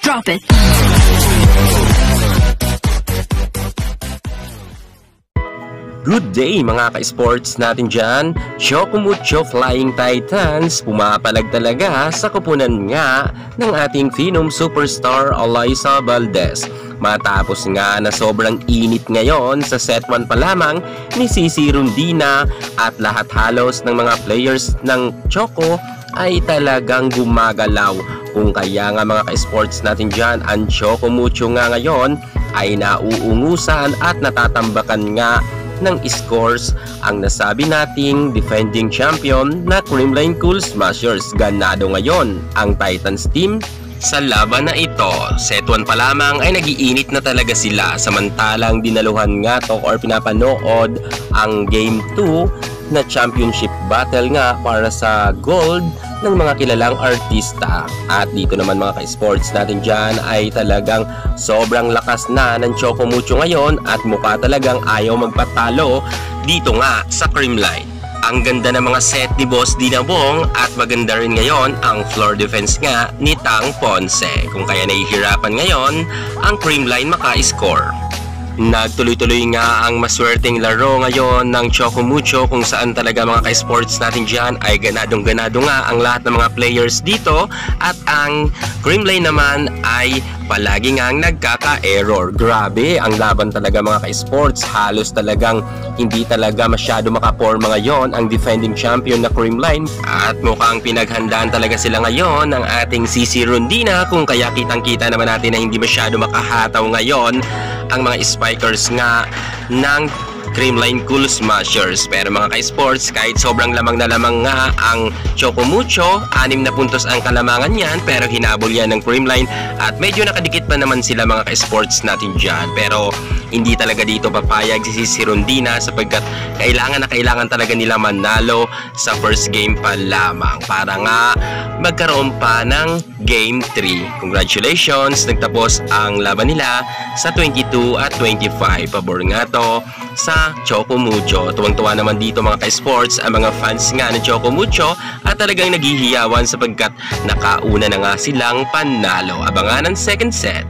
Drop it. Good day mga ka-sports natin dyan. Choco Mucho Flying Titans pumapalag talaga sa kupunan nga ng ating Phenom superstar Alyssa Valdez. Matapos nga na sobrang init ngayon sa set 1 pa lamang ni Cici Rondina at lahat halos ng mga players ng Choco ay talagang gumagalaw. Kung kaya nga mga ka-sports natin dyan, ang Choco Mucho nga ngayon ay nauungusan at natatambakan nga ng scores ang nasabi nating defending champion na Creamline Cool Smashers. Ganado ngayon ang Titans team sa laban na ito. Set 1 pa lamang ay nagiinit na talaga sila, samantalang dinaluhan nga to or pinapanood ang game 2 na championship battle nga para sa gold ng mga kilalang artista. At dito naman mga ka-sports natin dyan ay talagang sobrang lakas na ng Choco Mucho ngayon at mukha talagang ayaw magpatalo dito nga sa Creamline. Ang ganda ng mga set ni Boss Dinabong at maganda rin ngayon ang floor defense nga ni Tang Ponce. Kung kaya nahihirapan ngayon ang Creamline maka-score. Nagtuloy-tuloy nga ang maswerteng laro ngayon ng Choco Mucho, kung saan talaga mga ka-sports natin dyan ay ganadong-ganado nga ang lahat ng mga players dito at ang Creamline naman ay palagi nga nagkaka-error. Grabe ang laban talaga mga ka-sports, halos talagang hindi talaga masyado makaporma ngayon ang defending champion na Creamline at mukhang pinaghandaan talaga sila ngayon ng ating Cici Rondina, kung kaya kitang-kita naman natin na hindi masyado makahataw ngayon ang mga spikers nga ng Creamline Cool Smashers. Pero mga ka-sports, kahit sobrang lamang na lamang nga ang Choco Mucho, 6 na puntos ang kalamangan yan, pero hinabol yan ng Creamline at medyo nakadikit pa naman sila mga ka-sports natin dyan. Pero hindi talaga dito papayag si Cici Rondina sapagkat kailangan talaga nila manalo sa first game pa lamang para nga magkaroon pa ng Game 3. Congratulations! Nagtapos ang laban nila sa 22 at 25. Pabor nga to sa Choco Mucho. Tuwang-tuwa naman dito mga ka-sports ang mga fans nga ng Choco Mucho at talagang naghihiyawan sapagkat nakauna na nga silang panalo. Abangan ang second set.